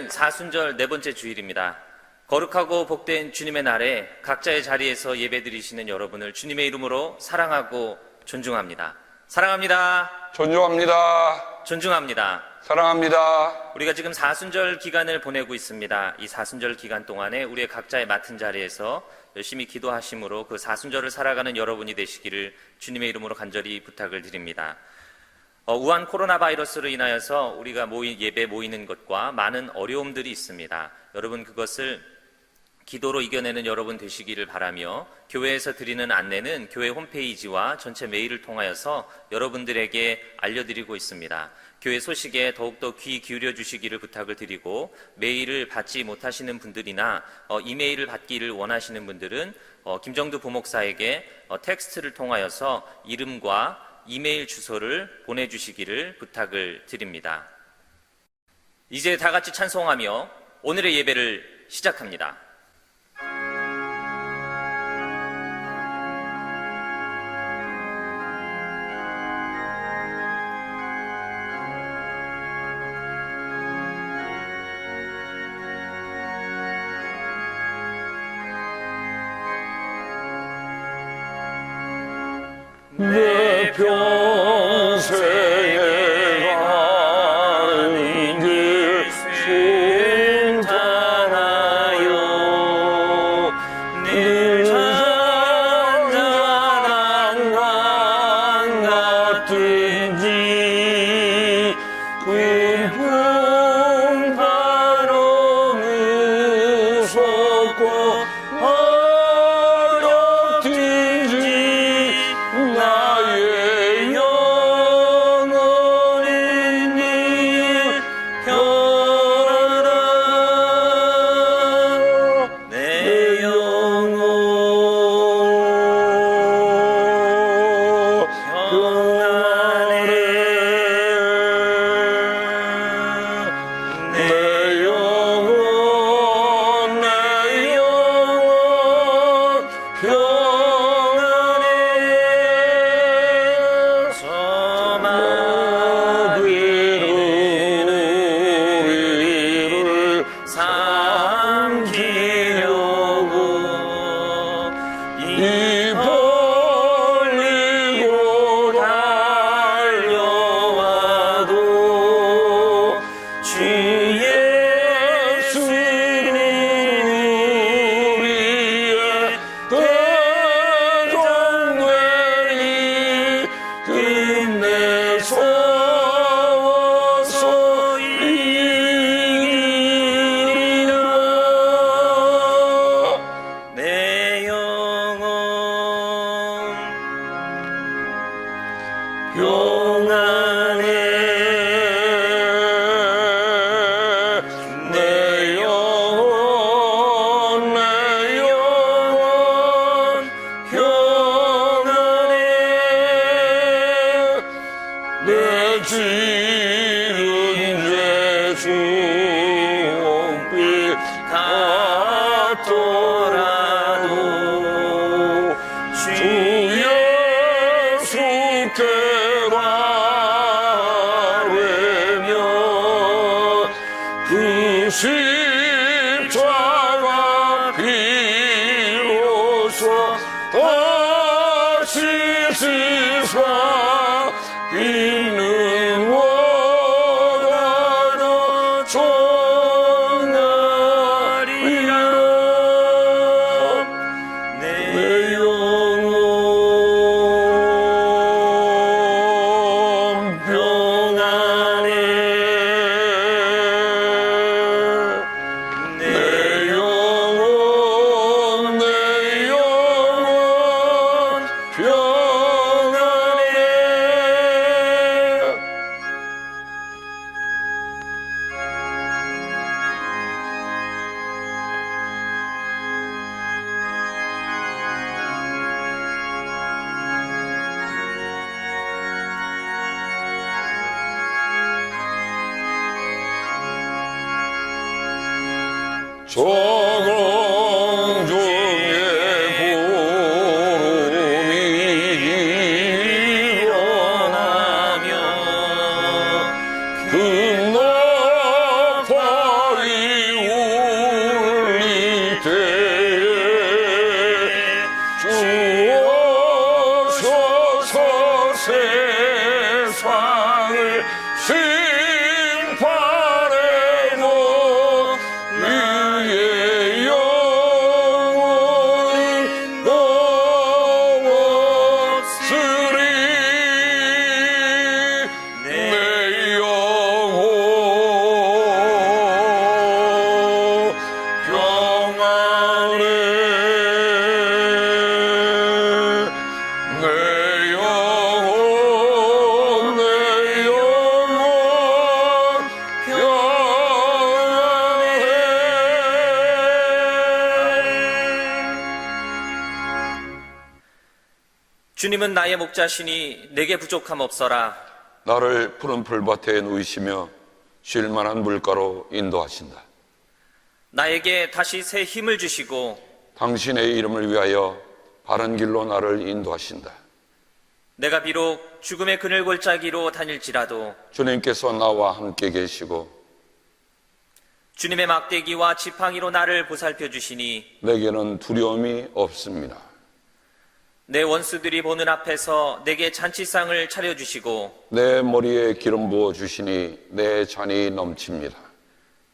오늘은 사순절 네 번째 주일입니다. 거룩하고 복된 주님의 날에 각자의 자리에서 예배드리시는 여러분을 주님의 이름으로 사랑하고 존중합니다. 사랑합니다. 존중합니다. 존중합니다. 사랑합니다. 우리가 지금 사순절 기간을 보내고 있습니다. 이 사순절 기간 동안에 우리의 각자의 맡은 자리에서 열심히 기도하심으로 그 사순절을 살아가는 여러분이 되시기를 주님의 이름으로 간절히 부탁을 드립니다. 우한 코로나 바이러스로 인하여서 우리가 예배 모이는 것과 많은 어려움들이 있습니다. 여러분 그것을 기도로 이겨내는 여러분 되시기를 바라며 교회에서 드리는 안내는 교회 홈페이지와 전체 메일을 통하여서 여러분들에게 알려드리고 있습니다. 교회 소식에 더욱더 귀 기울여 주시기를 부탁을 드리고 메일을 받지 못하시는 분들이나 이메일을 받기를 원하시는 분들은 김정두 부목사에게 텍스트를 통하여서 이름과 이메일 주소를 보내주시기를 부탁을 드립니다. 이제 다 같이 찬송하며 오늘의 예배를 시작합니다. 내 평생에 가는 길 순탄하여 늘 잔잔한 강 같은지 깊은 바람 무섭고 나의 영혼이 네 편하라. 내 영혼 평안해. 내 영혼 평안해. 우리를 삼키려고 입 벌리고 달려와도 주 예수는 우리의 대종되니 끝내 서워서 이기리라. 내 영혼 평안해. 내 영혼 평안해. 내 지은 죄 주홍빛 같더라도 주 예수께 바라며 그 십자가 비로소 다시 씻어 있는 원하도 전하리라. 내 내 영혼 평안해. 내 영혼 평안해. 조공 중에 구름이 일어나며 그 높이 주님은 나의 목자시니 내게 부족함 없어라. 나를 푸른 풀밭에 누이시며 쉴 만한 물가로 인도하신다. 나에게 다시 새 힘을 주시고 당신의 이름을 위하여 바른 길로 나를 인도하신다. 내가 비록 죽음의 그늘 골짜기로 다닐지라도 주님께서 나와 함께 계시고 주님의 막대기와 지팡이로 나를 보살펴 주시니 내게는 두려움이 없습니다. 내 원수들이 보는 앞에서 내게 잔치상을 차려주시고 내 머리에 기름 부어 주시니 내 잔이 넘칩니다.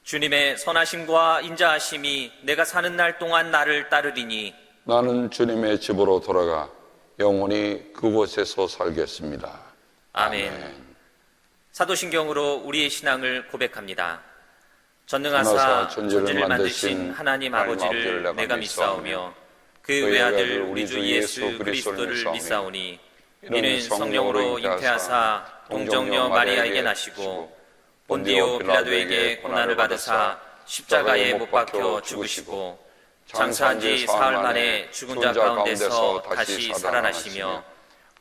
주님의 선하심과 인자하심이 내가 사는 날 동안 나를 따르리니 나는 주님의 집으로 돌아가 영원히 그곳에서 살겠습니다. 아멘. 사도신경으로 우리의 신앙을 고백합니다. 전능하사 전능하사 천지를 천지를 만드신 만드신 하나님 아버지를 내가 믿사오며 그 외아들 우리 주 예수 그리스도를 믿사오니 이는 성령으로 잉태하사 동정녀 마리아에게 나시고 본디오 빌라도에게 고난을 받으사 십자가에 못 박혀 죽으시고 장사한 지 사흘 만에 죽은 자 가운데서 다시 살아나시며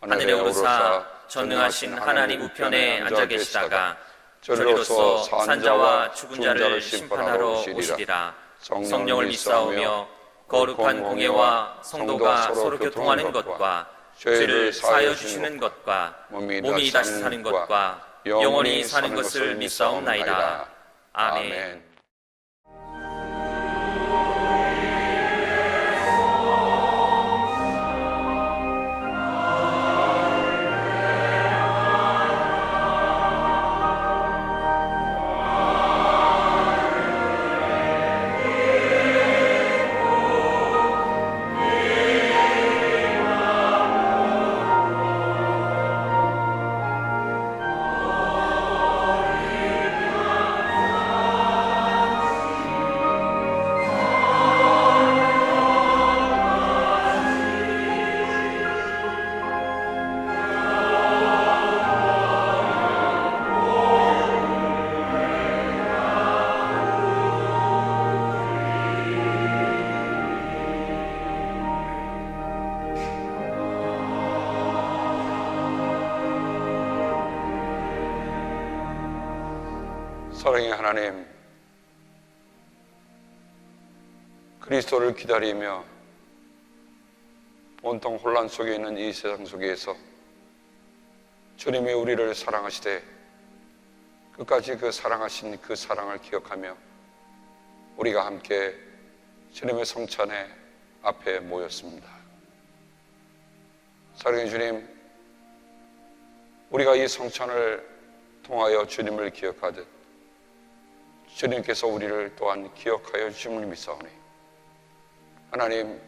하늘에 오르사 전능하신 하나님 우편에 앉아 계시다가 저리로서 산자와 죽은 자를 심판하러 오시리라. 성령을 믿사오며 거룩한 공예와 성도가 서로 교통하는 것과 죄를 사하여 주시는 것과 몸이 다시 사는 것과 영원히 사는 것을 믿사옵나이다. 아멘. 사랑의 하나님, 그리스도를 기다리며 온통 혼란 속에 있는 이 세상 속에서 주님이 우리를 사랑하시되 끝까지 그 사랑하신 그 사랑을 기억하며 우리가 함께 주님의 성찬의 앞에 모였습니다. 사랑의 주님, 우리가 이 성찬을 통하여 주님을 기억하듯 주님께서 우리를 또한 기억하여 주심을 믿사오니 하나님,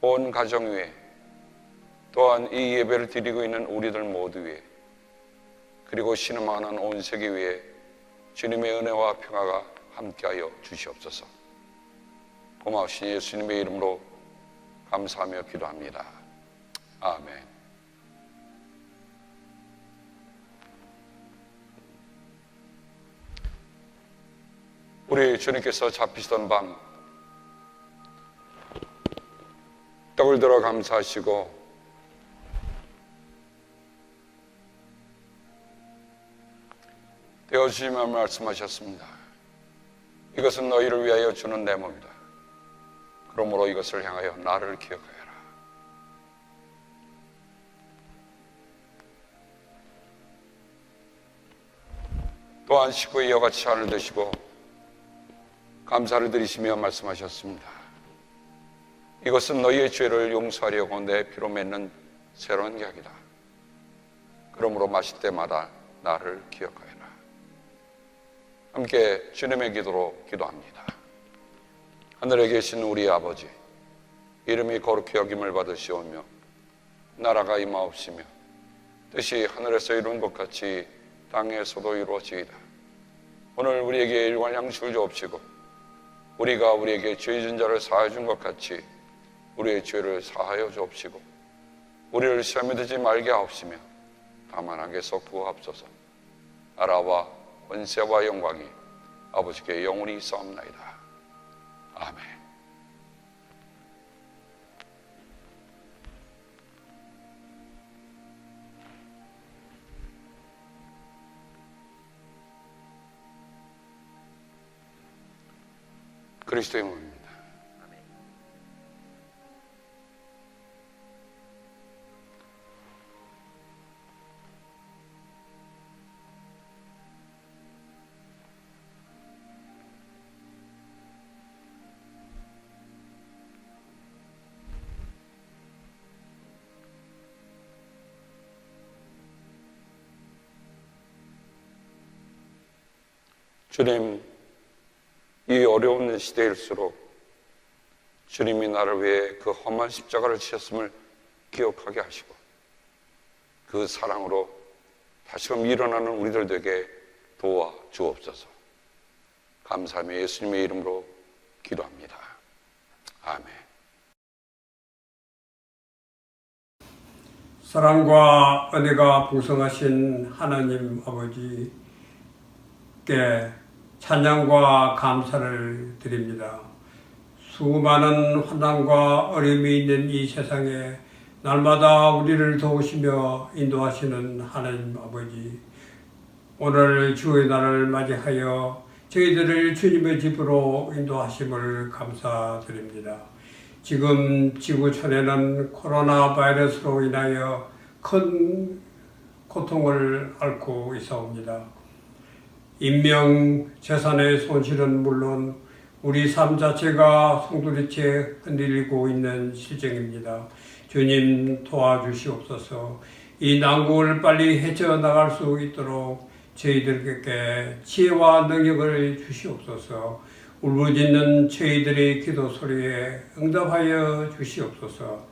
온 가정 위에 또한 이 예배를 드리고 있는 우리들 모두 위에 그리고 신음하는 온 세계 위에 주님의 은혜와 평화가 함께하여 주시옵소서. 고마우신 예수님의 이름으로 감사하며 기도합니다. 아멘. 우리 주님께서 잡히시던 밤 떡을 들어 감사하시고 떼어주시며 말씀하셨습니다. 이것은 너희를 위하여 주는 내 몸이다. 그러므로 이것을 향하여 나를 기억하여라. 또한 식후에 이와 같이 잔을 드시고 감사를 드리시며 말씀하셨습니다. 이것은 너희의 죄를 용서하려고 내 피로 맺는 새로운 계약이다. 그러므로 마실 때마다 나를 기억하여라. 함께 주님의 기도로 기도합니다. 하늘에 계신 우리 아버지, 이름이 거룩히 여김을 받으시오며 나라가 임하옵시며 뜻이 하늘에서 이룬 것 같이 땅에서도 이루어지이다. 오늘 우리에게 일용할 양식을 주옵시고 우리가 우리에게 죄 지은 자를 사하여 준 것 같이 우리의 죄를 사하여 주옵시고 우리를 시험에 들지 말게 하옵시며 다만 악에서 구하옵소서. 나라와 권세와 영광이 아버지께 영원히 있사옵나이다. 아멘. 그리스도의 몸입니다. 주님, 이 어려운 시대일수록 주님이 나를 위해 그 험한 십자가를 지셨음을 기억하게 하시고 그 사랑으로 다시금 일어나는 우리들 되게 도와 주옵소서. 감사하며 예수님의 이름으로 기도합니다. 아멘. 사랑과 은혜가 풍성하신 하나님 아버지께 찬양과 감사를 드립니다. 수많은 환난과 어려움이 있는 이 세상에 날마다 우리를 도우시며 인도하시는 하나님 아버지, 오늘 주의 날을 맞이하여 저희들을 주님의 집으로 인도하심을 감사드립니다. 지금 지구촌에는 코로나 바이러스로 인하여 큰 고통을 앓고 있사옵니다. 인명, 재산의 손실은 물론 우리 삶 자체가 송두리째 흔들리고 있는 실정입니다. 주님 도와주시옵소서. 이 난국을 빨리 헤쳐나갈 수 있도록 저희들에게 지혜와 능력을 주시옵소서. 울부짖는 저희들의 기도 소리에 응답하여 주시옵소서.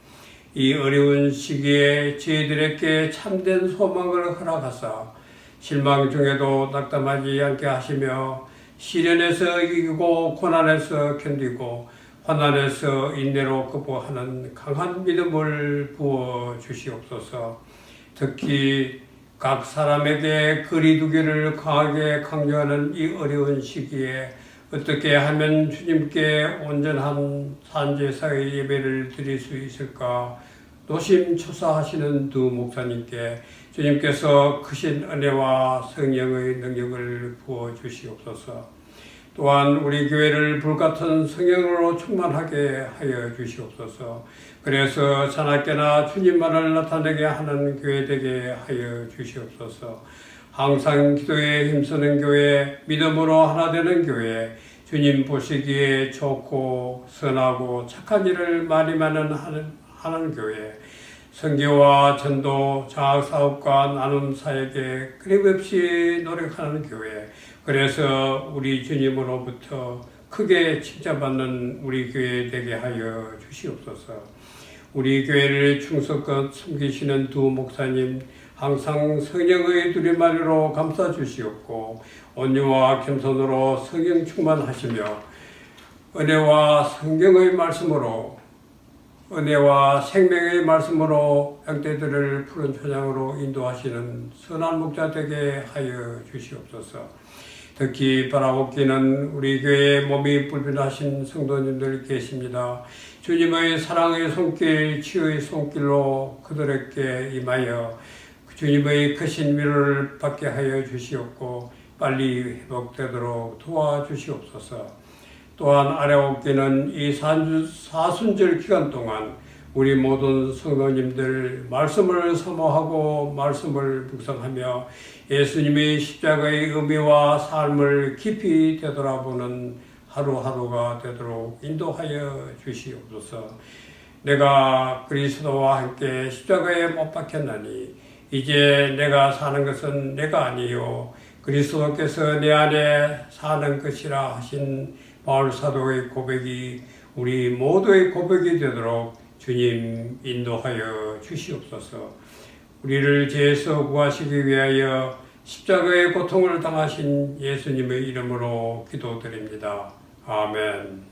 이 어려운 시기에 저희들에게 참된 소망을 허락하사 실망 중에도 낙담하지 않게 하시며 시련에서 이기고 고난에서 견디고 환난에서 인내로 극복하는 강한 믿음을 부어 주시옵소서. 특히 각 사람에게 거리두기를 강하게 강조하는 이 어려운 시기에 어떻게 하면 주님께 온전한 산제사의 예배를 드릴 수 있을까 노심초사하시는 두 목사님께 주님께서 크신 은혜와 성령의 능력을 부어 주시옵소서. 또한 우리 교회를 불같은 성령으로 충만하게 하여 주시옵소서. 그래서 자나깨나 주님만을 나타내게 하는 교회 되게 하여 주시옵소서. 항상 기도에 힘쓰는 교회, 믿음으로 하나 되는 교회, 주님 보시기에 좋고 선하고 착한 일을 많이 하는 교회, 선교와 전도, 장학사업과 나눔 사역에 끊임없이 노력하는 교회, 그래서 우리 주님으로부터 크게 칭찬받는 우리 교회 되게 하여 주시옵소서. 우리 교회를 충성껏 섬기시는 두 목사님, 항상 성령의 두리마리로 감싸 주시옵고 온유와 겸손으로 성령 충만하시며 은혜와 성경의 말씀으로 은혜와 생명의 말씀으로 양떼들을 푸른 초장으로 인도하시는 선한 목자 되게 하여 주시옵소서. 특히 바라옵기는 우리 교회에 몸이 불편하신 성도님들 계십니다. 주님의 사랑의 손길, 치유의 손길로 그들에게 임하여 주님의 크신 위로를 받게 하여 주시옵고 빨리 회복되도록 도와주시옵소서. 또한 아뢰옵기는 이 사순절 기간 동안 우리 모든 성도님들 말씀을 사모하고 말씀을 묵상하며 예수님의 십자가의 의미와 삶을 깊이 되돌아보는 하루하루가 되도록 인도하여 주시옵소서. 내가 그리스도와 함께 십자가에 못 박혔나니 이제 내가 사는 것은 내가 아니요 그리스도께서 내 안에 사는 것이라 하신 바울 사도의 고백이 우리 모두의 고백이 되도록 주님 인도하여 주시옵소서. 우리를 죄에서 구하시기 위하여 십자가의 고통을 당하신 예수님의 이름으로 기도드립니다. 아멘.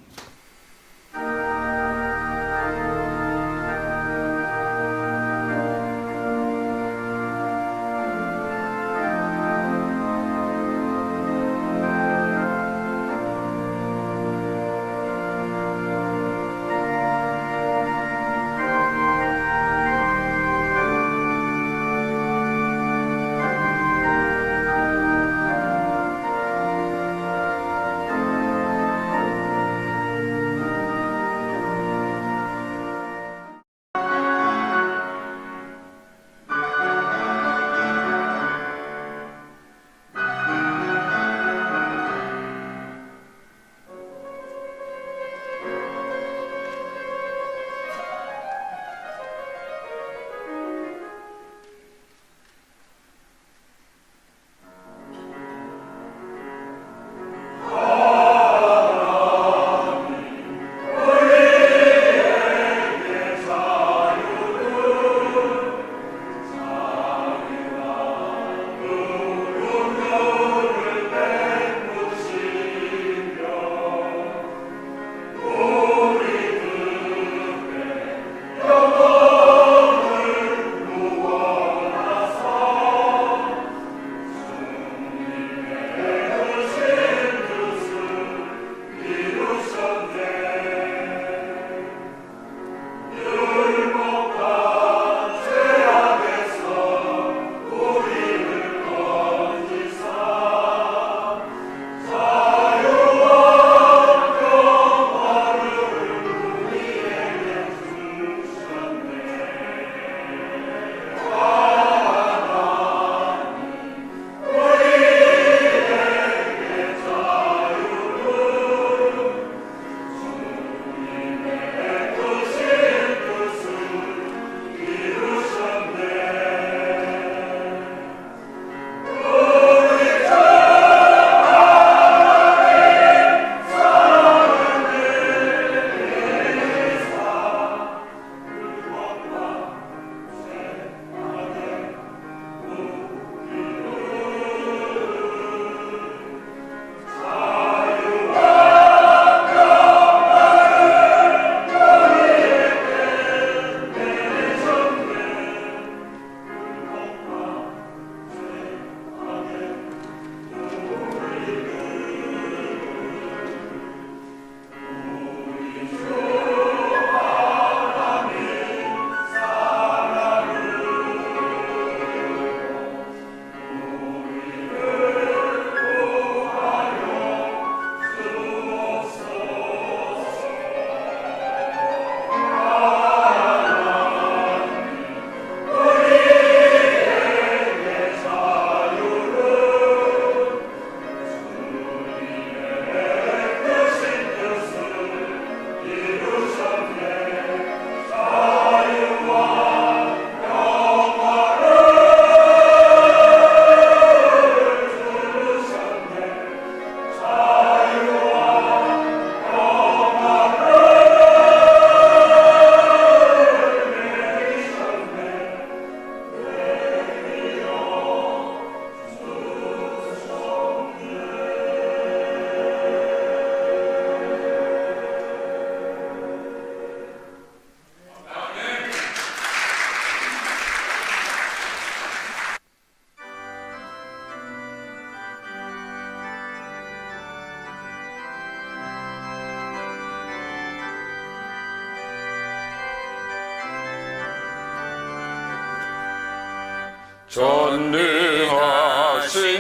전능하신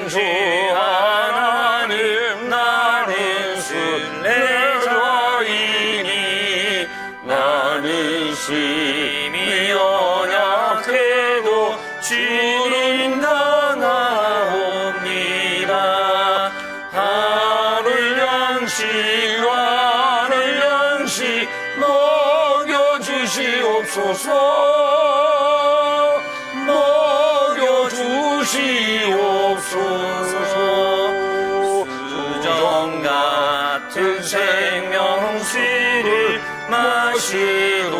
주 하나님, 나는 순례자이니 나는 심히 연약해도 주님 당하옵니다. 하늘 양식 먹여주시옵소서. 수정 같은 생명수를 마시도록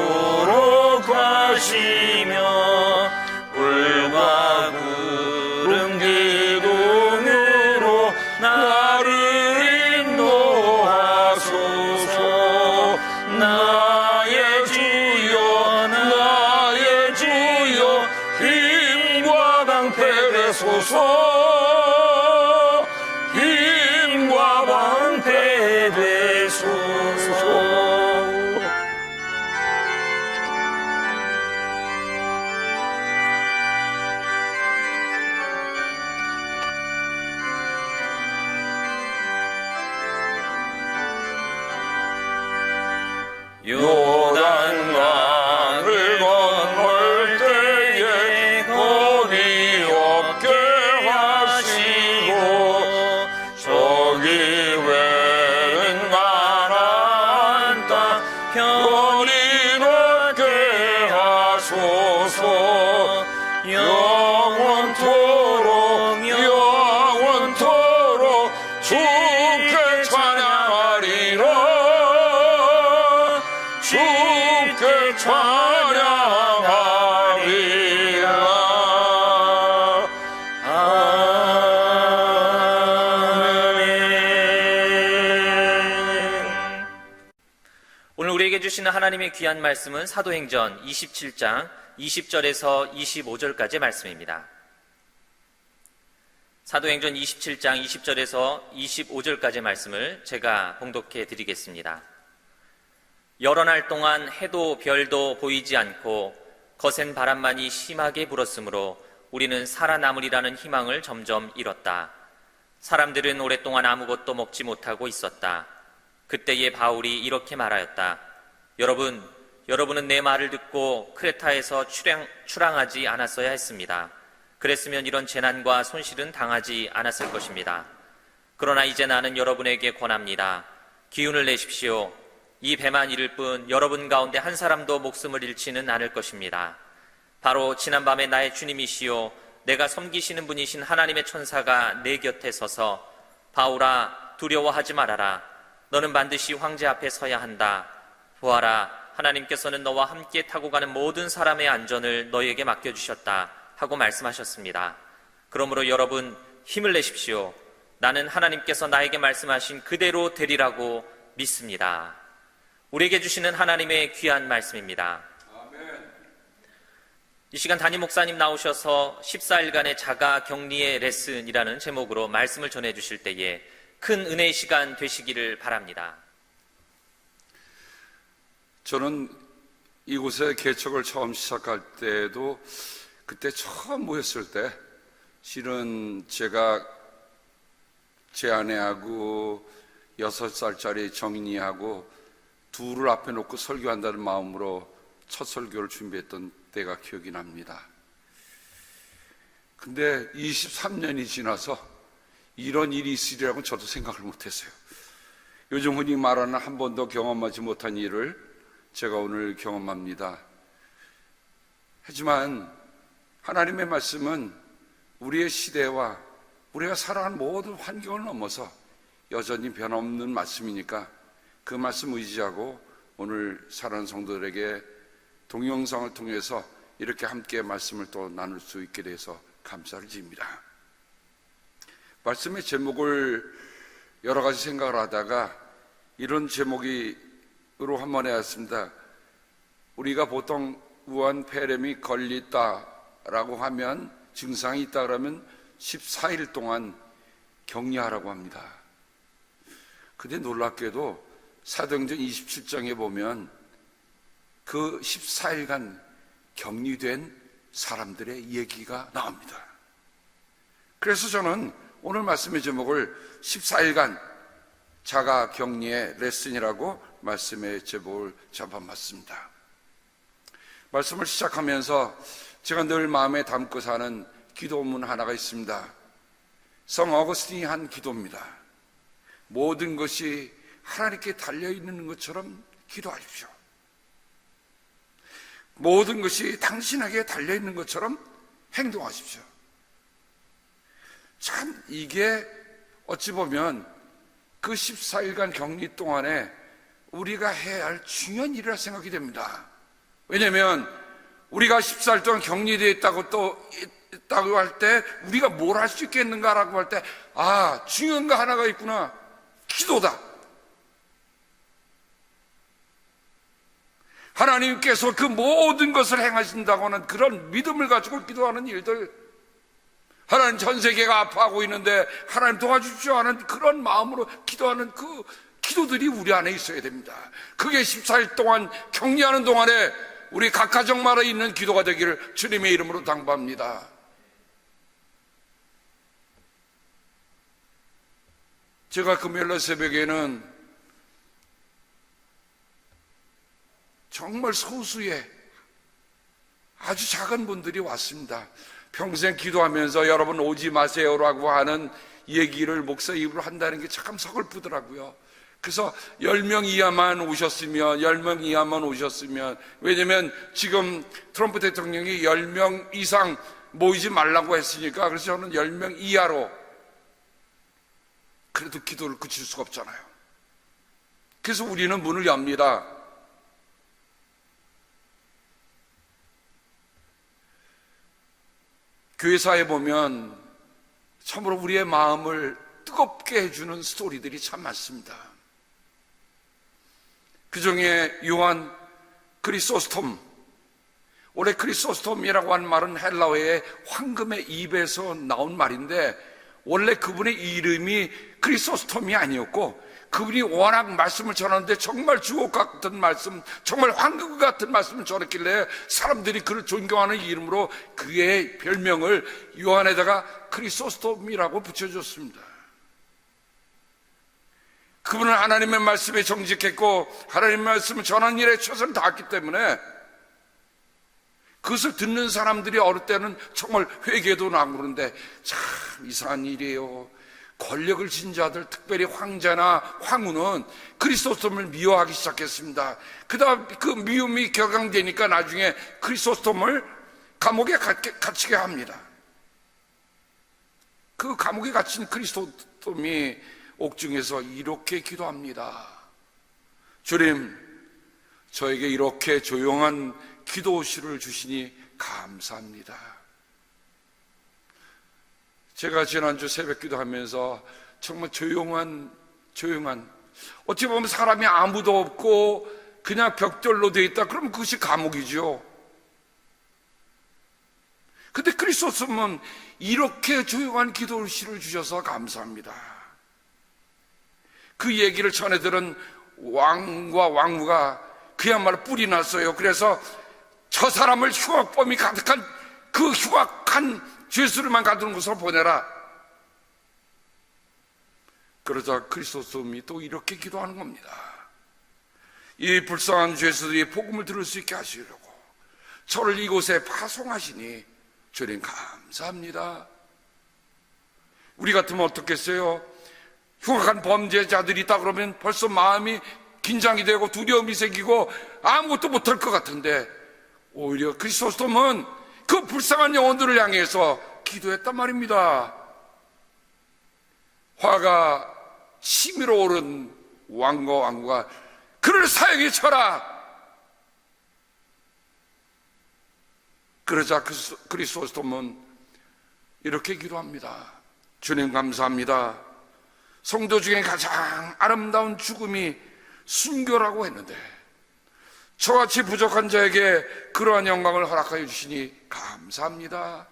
하시며 불과 구름 기둥으로 나를 인도하소서. 나의 주여 힘과 방패 되소서. 힘과 방패 되소서. 요단강을 건널 때에 거기 없게 하시고 저기 외는 가나안 땅 편히 얻게 하소서. 영원토록 주께 찬양하리라. 주께 찬양하리라. 아멘. 오늘 우리에게 주시는 하나님의 귀한 말씀은 사도행전 27장 20절에서 25절까지의 말씀입니다. 사도행전 27장 20절에서 25절까지의 말씀을 제가 봉독해 드리겠습니다. 여러 날 동안 해도 별도 보이지 않고 거센 바람만이 심하게 불었으므로 우리는 살아남으리라는 희망을 점점 잃었다. 사람들은 오랫동안 아무것도 먹지 못하고 있었다. 그때에 바울이 이렇게 말하였다. 여러분은 내 말을 듣고 크레타에서 출항하지 않았어야 했습니다. 그랬으면 이런 재난과 손실은 당하지 않았을 것입니다. 그러나 이제 나는 여러분에게 권합니다. 기운을 내십시오. 이 배만 잃을 뿐 여러분 가운데 한 사람도 목숨을 잃지는 않을 것입니다. 바로 지난밤에 나의 주님이시요 내가 섬기시는 분이신 하나님의 천사가 내 곁에 서서 바울아 두려워하지 말아라. 너는 반드시 황제 앞에 서야 한다. 보아라, 하나님께서는 너와 함께 타고 가는 모든 사람의 안전을 너에게 맡겨주셨다 하고 말씀하셨습니다. 그러므로 여러분 힘을 내십시오. 나는 하나님께서 나에게 말씀하신 그대로 되리라고 믿습니다. 우리에게 주시는 하나님의 귀한 말씀입니다. 이 시간 담임 목사님 나오셔서 14일간의 자가 격리의 레슨이라는 제목으로 말씀을 전해주실 때에 큰 은혜의 시간 되시기를 바랍니다. 저는 이곳에 개척을 처음 시작할 때도 그때 처음 모였을 때 실은 제가 제 아내하고 6살짜리 정인이하고 둘을 앞에 놓고 설교한다는 마음으로 첫 설교를 준비했던 때가 기억이 납니다. 근데 23년이 지나서 이런 일이 있으리라고는 저도 생각을 못했어요. 요즘 흔히 말하는 한 번도 경험하지 못한 일을 제가 오늘 경험합니다. 하지만 하나님의 말씀은 우리의 시대와 우리가 살아가는 모든 환경을 넘어서 여전히 변함없는 말씀이니까 그 말씀 의지하고 오늘 사랑하는 성도들에게 동영상을 통해서 이렇게 함께 말씀을 또 나눌 수 있게 돼서 감사를 드립니다. 말씀의 제목을 여러 가지 생각을 하다가 이런 제목으로 한번 해왔습니다. 우리가 보통 우한 폐렴이 걸렸다라고 하면 증상이 있다 그러면 14일 동안 격리하라고 합니다. 근데 놀랍게도 사도행전 27장에 보면 그 14일간 격리된 사람들의 얘기가 나옵니다. 그래서 저는 오늘 말씀의 제목을 14일간 자가 격리의 레슨이라고 말씀의 제목을 잡아봤습니다. 말씀을 시작하면서 제가 늘 마음에 담고 사는 기도문 하나가 있습니다. 성 어거스틴이 한 기도입니다. 모든 것이 하나님께 달려있는 것처럼 기도하십시오. 모든 것이 당신에게 달려있는 것처럼 행동하십시오. 참 이게 어찌 보면 그 14일간 격리 동안에 우리가 해야 할 중요한 일이라 생각이 됩니다. 왜냐하면 우리가 14일 동안 격리되어 있다고 할 때 우리가 뭘 할 수 있겠는가라고 할 때 중요한 거 하나가 있구나. 기도다. 하나님께서 그 모든 것을 행하신다고 하는 그런 믿음을 가지고 기도하는 일들, 하나님 전 세계가 아파하고 있는데 하나님 도와주십시오 하는 그런 마음으로 기도하는 그 기도들이 우리 안에 있어야 됩니다. 그게 14일 동안 격리하는 동안에 우리 각 가정마다 있는 기도가 되기를 주님의 이름으로 당부합니다. 제가 금요일날 새벽에는 정말 소수의 아주 작은 분들이 왔습니다. 평생 기도하면서 여러분 오지 마세요라고 하는 얘기를 목사 입으로 한다는 게 참 서글프더라고요. 그래서 10명 이하만 오셨으면, 왜냐면 지금 트럼프 대통령이 10명 이상 모이지 말라고 했으니까, 그래서 저는 10명 이하로 그래도 기도를 그칠 수가 없잖아요. 그래서 우리는 문을 엽니다. 교회사에 보면 참으로 우리의 마음을 뜨겁게 해주는 스토리들이 참 많습니다. 그 중에 요한 크리소스톰, 원래 크리소스톰이라고 하는 말은 헬라어의 황금의 입에서 나온 말인데 원래 그분의 이름이 크리소스톰이 아니었고 그분이 워낙 말씀을 전하는데 정말 주옥 같은 말씀, 정말 황금 같은 말씀을 전했길래 사람들이 그를 존경하는 이름으로 그의 별명을 요한에다가 크리소스톰이라고 붙여줬습니다. 그분은 하나님의 말씀에 정직했고 하나님의 말씀을 전하는 일에 최선을 다했기 때문에 그것을 듣는 사람들이 어릴 때는 정말 회개도 나고 그러는데 참 이상한 일이에요. 권력을 진 자들, 특별히 황제나 황후는 크리소스톰을 미워하기 시작했습니다. 그다음 그 미움이 격앙되니까 나중에 크리소스톰을 감옥에 갇히게 합니다. 그 감옥에 갇힌 크리소스톰이 옥중에서 이렇게 기도합니다. 주님, 저에게 이렇게 조용한 기도실을 주시니 감사합니다. 제가 지난주 새벽 기도하면서 정말 조용한 어찌 보면 사람이 아무도 없고 그냥 벽돌로 되어 있다 그러면 그것이 감옥이죠. 근데 크리스토스는 이렇게 조용한 기도실을 주셔서 감사합니다. 그 얘기를 전해 들은 왕과 왕후가 그야말로 뿔이 났어요. 그래서 저 사람을 흉악범이 가득한 그 흉악한 죄수를만 가두는 곳으로 보내라. 그러자 크리스토스님이 또 이렇게 기도하는 겁니다. 이 불쌍한 죄수들이 복음을 들을 수 있게 하시려고 저를 이곳에 파송하시니 주님 감사합니다. 우리 같으면 어떻겠어요? 흉악한 범죄자들이 있다 그러면 벌써 마음이 긴장이 되고 두려움이 생기고 아무것도 못할 것 같은데 오히려 크리스토스님은 그 불쌍한 영혼들을 향해서 기도했단 말입니다. 화가 치밀어 오른 왕과 왕후가 그를 사형에 쳐라. 그러자 크리스토스톰은 이렇게 기도합니다. 주님 감사합니다. 성도 중에 가장 아름다운 죽음이 순교라고 했는데 저같이 부족한 자에게 그러한 영광을 허락하여 주시니 감사합니다.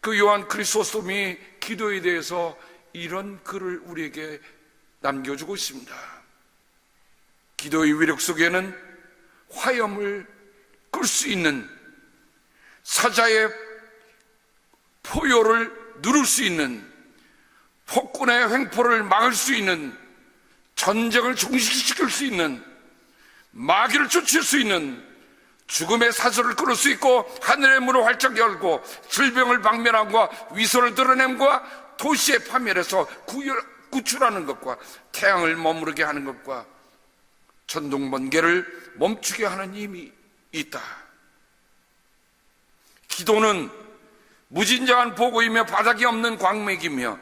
그 요한 크리소스톰이 기도에 대해서 이런 글을 우리에게 남겨주고 있습니다. 기도의 위력 속에는 화염을 끌 수 있는, 사자의 포효를 누를 수 있는, 폭군의 횡포를 막을 수 있는, 전쟁을 종식시킬 수 있는, 마귀를 쫓을 수 있는, 죽음의 사슬을 끊을 수 있고 하늘의 문을 활짝 열고 질병을 박멸함과 위선을 드러냄과 도시의 파멸에서 구출하는 것과 태양을 머무르게 하는 것과 천둥 번개를 멈추게 하는 힘이 있다. 기도는 무진장한 보고이며 바닥이 없는 광맥이며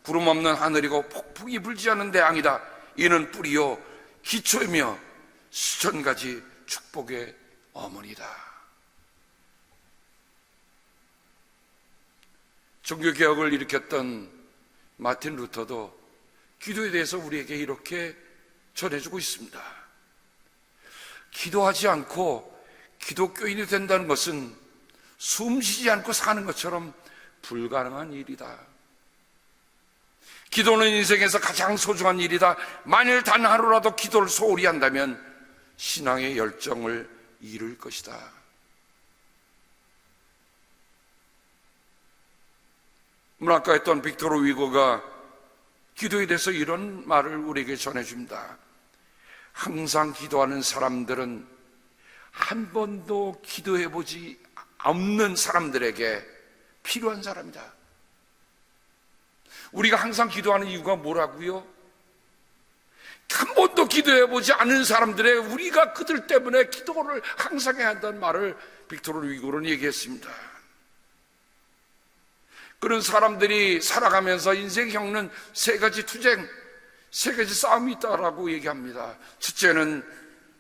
구름 없는 하늘이고 폭풍이 불지 않는 대양이다. 이는 뿌리요 기초이며 수천 가지 축복의 어머니다. 종교개혁을 일으켰던 마틴 루터도 기도에 대해서 우리에게 이렇게 전해주고 있습니다. 기도하지 않고 기독교인이 된다는 것은 숨쉬지 않고 사는 것처럼 불가능한 일이다. 기도는 인생에서 가장 소중한 일이다. 만일 단 하루라도 기도를 소홀히 한다면 신앙의 열정을 잃을 것이다. 문학가였던 빅토르 위고가 기도에 대해서 이런 말을 우리에게 전해줍니다. 항상 기도하는 사람들은 한 번도 기도해보지 없는 사람들에게 필요한 사람이다. 우리가 항상 기도하는 이유가 뭐라고요? 한 번도 기도해보지 않은 사람들의 우리가 그들 때문에 기도를 항상 해야 한다는 말을 빅토르 위고는 얘기했습니다. 그런 사람들이 살아가면서 인생이 겪는 세 가지 투쟁, 세 가지 싸움이 있다라고 얘기합니다. 첫째는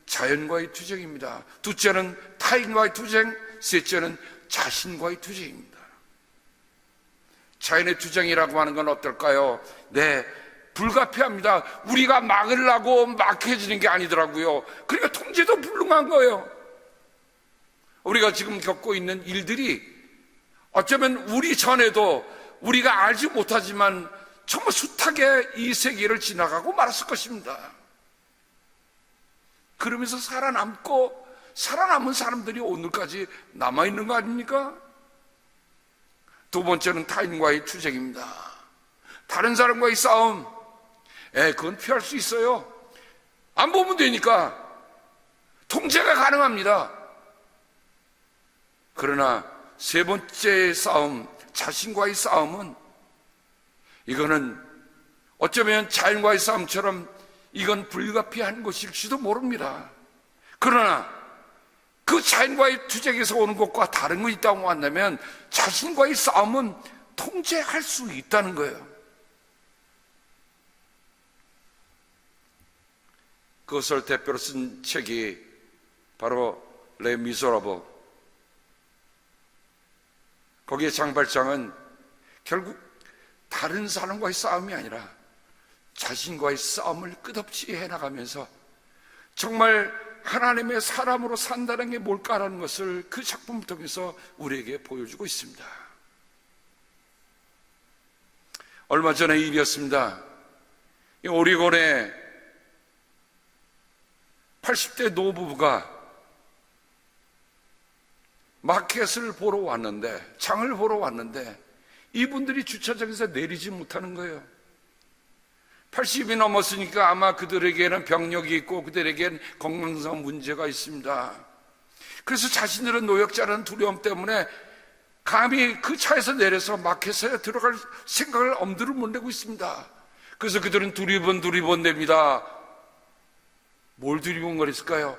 자연과의 투쟁입니다. 둘째는 타인과의 투쟁, 셋째는 자신과의 투쟁입니다. 자연의 투쟁이라고 하는 건 어떨까요? 네, 불가피합니다. 우리가 막으려고 막혀지는 게 아니더라고요. 그러니까 통제도 불능한 거예요. 우리가 지금 겪고 있는 일들이 어쩌면 우리 전에도 우리가 알지 못하지만 정말 숱하게 이 세계를 지나가고 말았을 것입니다. 그러면서 살아남은 사람들이 오늘까지 남아있는 거 아닙니까? 두 번째는 타인과의 투쟁입니다. 다른 사람과의 싸움, 그건 피할 수 있어요. 안 보면 되니까 통제가 가능합니다. 그러나 세 번째 싸움, 자신과의 싸움은 이거는 어쩌면 자연과의 싸움처럼 이건 불가피한 것일지도 모릅니다. 그러나 그 자연과의 투쟁에서 오는 것과 다른 거 있다고 한다면 자신과의 싸움은 통제할 수 있다는 거예요. 그것을 대표로 쓴 책이 바로 레 미저러블. 거기에 장발장은 결국 다른 사람과의 싸움이 아니라 자신과의 싸움을 끝없이 해나가면서 정말 하나님의 사람으로 산다는 게 뭘까라는 것을 그 작품을 통해서 우리에게 보여주고 있습니다. 얼마 전의 일이었습니다. 오리곤에 80대 노부부가 마켓을 보러 왔는데, 장을 보러 왔는데 이분들이 주차장에서 내리지 못하는 거예요. 80이 넘었으니까 아마 그들에게는 병력이 있고 그들에게는 건강상 문제가 있습니다. 그래서 자신들은 노약자라는 두려움 때문에 감히 그 차에서 내려서 마켓에 들어갈 생각을 엄두를 못 내고 있습니다. 그래서 그들은 두리번 냅니다. 뭘 두리번거렸을까요?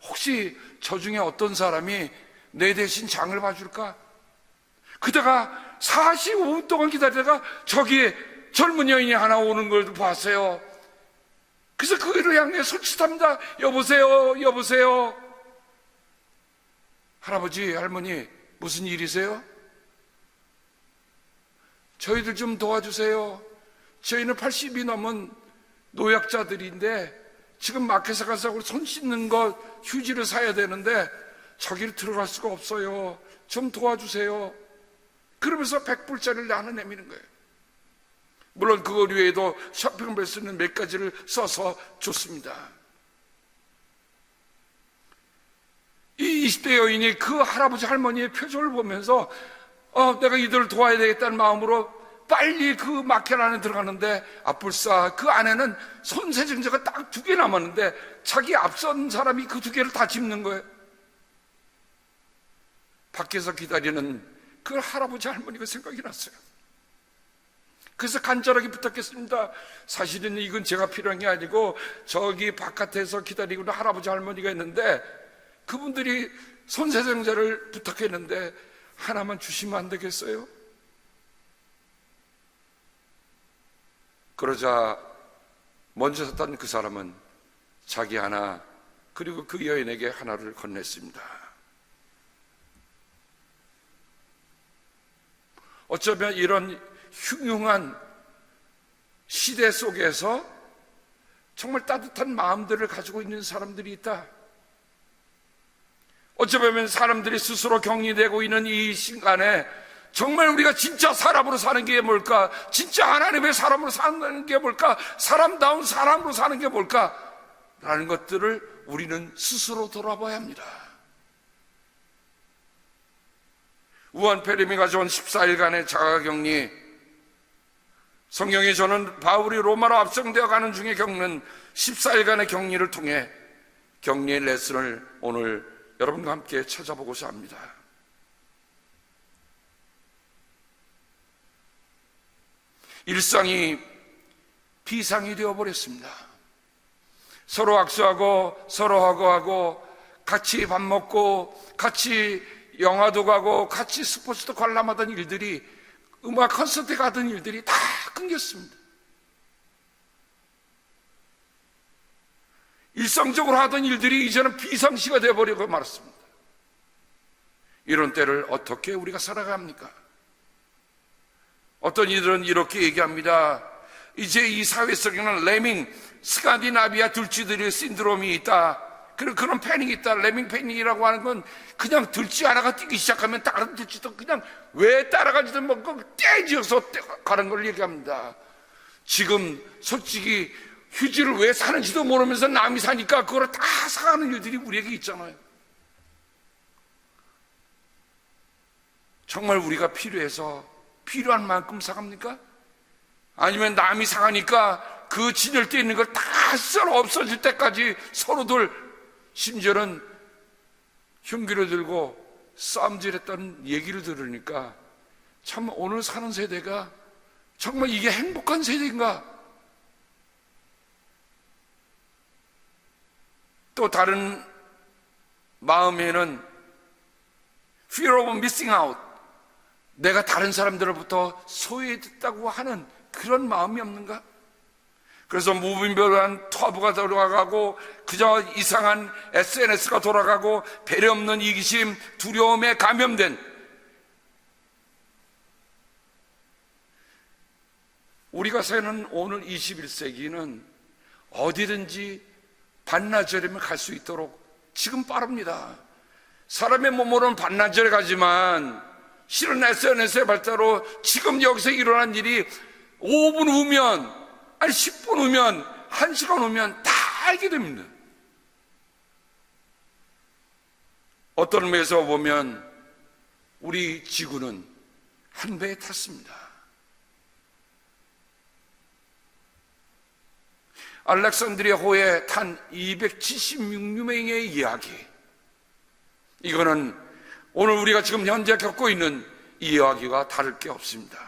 혹시 저 중에 어떤 사람이 내 대신 장을 봐줄까? 그다가 45분 동안 기다리다가 저기에 젊은 여인이 하나 오는 걸 봤어요. 그래서 그를 향해 소칫합니다. 여보세요. 할아버지, 할머니, 무슨 일이세요? 저희들 좀 도와주세요. 저희는 80이 넘은 노약자들인데 지금 마켓에 가서 손 씻는 것, 휴지를 사야 되는데 저기를 들어갈 수가 없어요. 좀 도와주세요. 그러면서 100불짜리를 나눠 내미는 거예요. 물론 그거 외에도 쇼핑몰에 쓰는 몇 가지를 써서 줬습니다. 20대 여인이 그 할아버지 할머니의 표정을 보면서 내가 이들을 도와야 되겠다는 마음으로 빨리 그 마켓 안에 들어가는데 아뿔싸 그 안에는 손세정제가 딱 2개 남았는데 자기 앞선 사람이 그 2개를 다 짚는 거예요. 밖에서 기다리는 그 할아버지 할머니가 생각이 났어요. 그래서 간절하게 부탁했습니다. 사실은 이건 제가 필요한 게 아니고 저기 바깥에서 기다리고 있는 할아버지 할머니가 있는데 그분들이 손세정제를 부탁했는데 하나만 주시면 안 되겠어요? 그러자 먼저 섰던 그 사람은 자기 하나 그리고 그 여인에게 하나를 건넸습니다. 어쩌면 이런 흉흉한 시대 속에서 정말 따뜻한 마음들을 가지고 있는 사람들이 있다. 어쩌면 사람들이 스스로 격리되고 있는 이 시간에 정말 우리가 진짜 사람으로 사는 게 뭘까? 진짜 하나님의 사람으로 사는 게 뭘까? 사람다운 사람으로 사는 게 뭘까? 라는 것들을 우리는 스스로 돌아봐야 합니다. 우한페림이 가져온 14일간의 자가격리, 성경에 저는 바울이 로마로 압송되어 가는 중에 겪는 14일간의 격리를 통해 격리의 레슨을 오늘 여러분과 함께 찾아보고자 합니다. 일상이 비상이 되어버렸습니다. 서로 악수하고 서로 허거하고 같이 밥 먹고 같이 영화도 가고 같이 스포츠도 관람하던 일들이 음악 콘서트 가던 일들이 다 끊겼습니다. 일상적으로 하던 일들이 이제는 비상시가 되어버리고 말았습니다. 이런 때를 어떻게 우리가 살아갑니까? 어떤 이들은 이렇게 얘기합니다. 이제 이 사회 속에는 레밍, 스칸디나비아 들쥐들의 신드롬이 있다. 그런 패닉이 있다. 레밍 패닉이라고 하는 건 그냥 들쥐 하나가 뛰기 시작하면 다른 들쥐도 그냥 왜 따라가지도 못하고 떼지어서 가는 걸 얘기합니다. 지금 솔직히 휴지를 왜 사는지도 모르면서 남이 사니까 그걸 다 사가는 일들이 우리에게 있잖아요. 정말 우리가 필요해서 필요한 만큼 사갑니까? 아니면 남이 사가니까 그 진열대에 있는 걸 다 썰어 없어질 때까지 서로들 심지어는 흉기를 들고 싸움질했다는 얘기를 들으니까 참 오늘 사는 세대가 정말 이게 행복한 세대인가? 또 다른 마음에는 fear of missing out, 내가 다른 사람들로부터 소외됐다고 하는 그런 마음이 없는가? 그래서 무분별한 터부가 돌아가고 그저 이상한 SNS가 돌아가고 배려 없는 이기심, 두려움에 감염된 우리가 사는 오늘 21세기는 어디든지 반나절이면 갈 수 있도록 지금 빠릅니다. 사람의 몸으로는 반나절에 가지만 실은 SNS의 발달로 지금 여기서 일어난 일이 5분 후면, 아니 10분 후면, 1시간 후면 다 알게 됩니다. 어떤 의미에서 보면 우리 지구는 한 배에 탔습니다. 알렉산드리아 호에 탄 276명의 이야기, 이거는 오늘 우리가 지금 현재 겪고 있는 이 이야기와 다를 게 없습니다.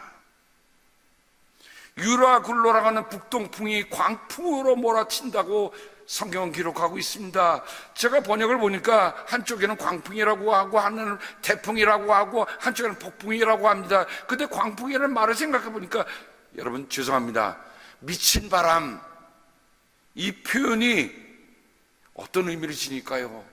유라 굴로라고 하는 북동풍이 광풍으로 몰아친다고 성경은 기록하고 있습니다. 제가 번역을 보니까 한쪽에는 광풍이라고 하고 하는 태풍이라고 하고 한쪽에는 폭풍이라고 합니다. 근데 광풍이라는 말을 생각해 보니까 여러분 죄송합니다, 미친 바람, 이 표현이 어떤 의미를 지닐까요?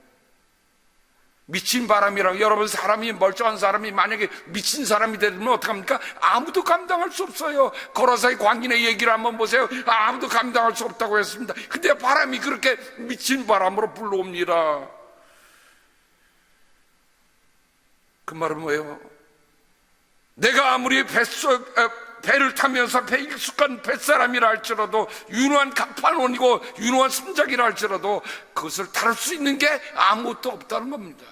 미친 바람이라고, 여러분 사람이, 멀쩡한 사람이 만약에 미친 사람이 되면 어떡합니까? 아무도 감당할 수 없어요. 거라사의 광인의 얘기를 한번 보세요. 아무도 감당할 수 없다고 했습니다. 근데 바람이 그렇게 미친 바람으로 불러옵니다. 그 말은 뭐예요? 내가 아무리 배를 타면서 배 익숙한 뱃사람이라 할지라도, 유능한 갑판원이고 유능한 승작이라 할지라도 그것을 다룰 수 있는 게 아무것도 없다는 겁니다.